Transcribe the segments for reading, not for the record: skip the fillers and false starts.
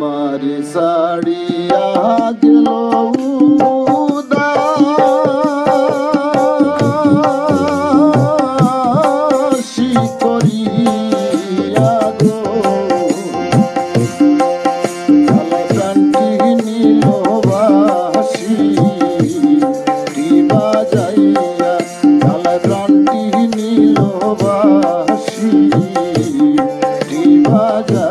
আমার সাড়িয়া গেল উদাসী করিয়া গো প্রাণটি নিল বাসি বাজাইয়া প্রাণটি নিল বাসি বাজাইয়া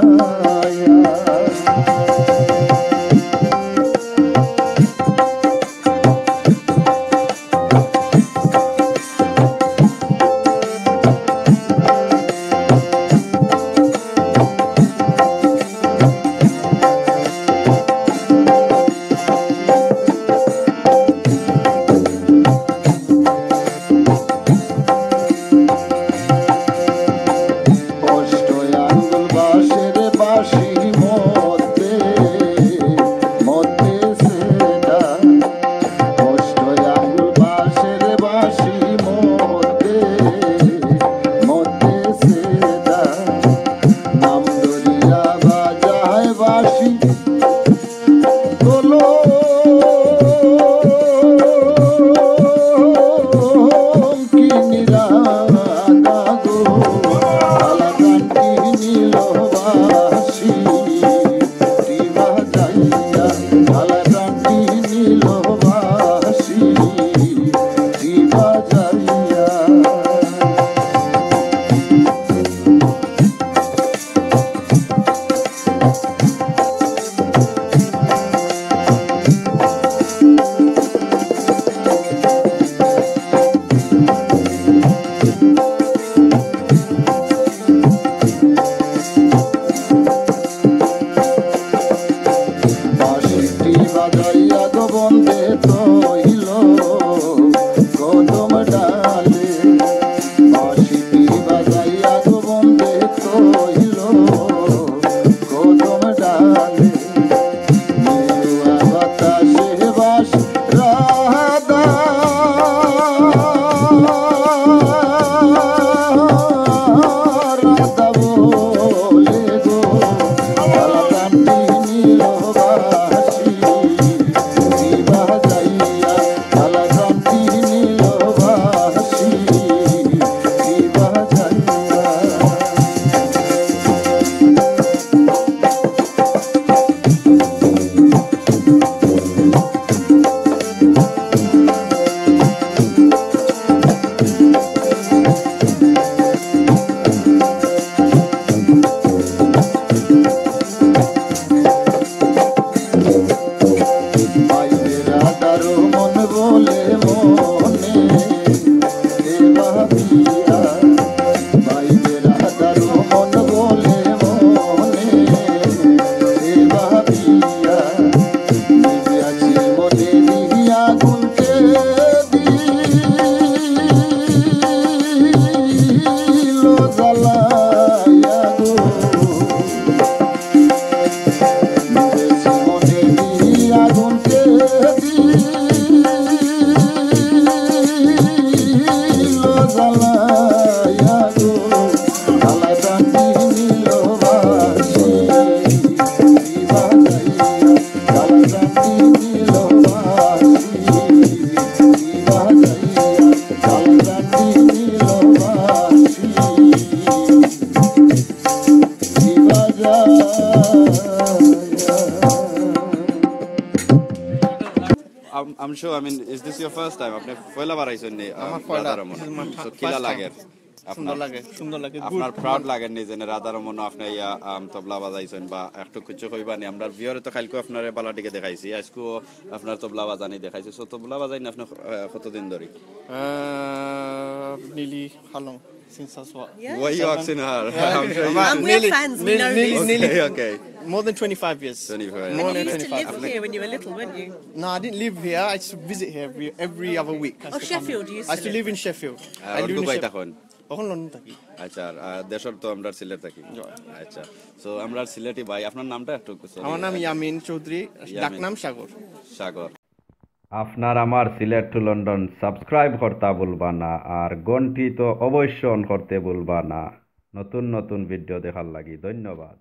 I'm sure. I mean, is this your first time? आपने पहला बार आई सुनने राधारमन. So किला लागे. सुंदर लगे. আপনার proud লাগে নি যে রাধারমন আপনি ইয়া তবলা বাজাইছেন বা একটু কিছু কইবা নি আমরা ভিউয়ারে তো কালকে আপনারে বালাটিকে দেখাইছি আজকে আপনার তবলা বাজানি দেখাইছি সো তবলা বাজাইনি আপনি কতদিন ধরে nearly how long since that's what Why are you asking her? I'm sure we're fans. We know nearly okay. More than 25 years. 25. More than 25. You used to live here when you were little, weren't you? No, I didn't live here. I used to visit here every other week. Oh, Sheffield, you used to I used to live in Sheffield. I live in Sheffield. এখন London থাকি আচ্ছা দেশর তো আমরা সিলেট থাকি আচ্ছা so আমরা সিলেটি ভাই আপনার নামটা একটু আমার নাম ইয়ামিন চৌধুরী ডাকনাম সাগর সাগর আপনার আমার সিলেট টু লন্ডন সাবস্ক্রাইব করতে ভুলবা না আর ঘন্টি তো অবশ্যই অন করতে ভুলবা না নতুন নতুন ভিডিও দেখার লাগি ধন্যবাদ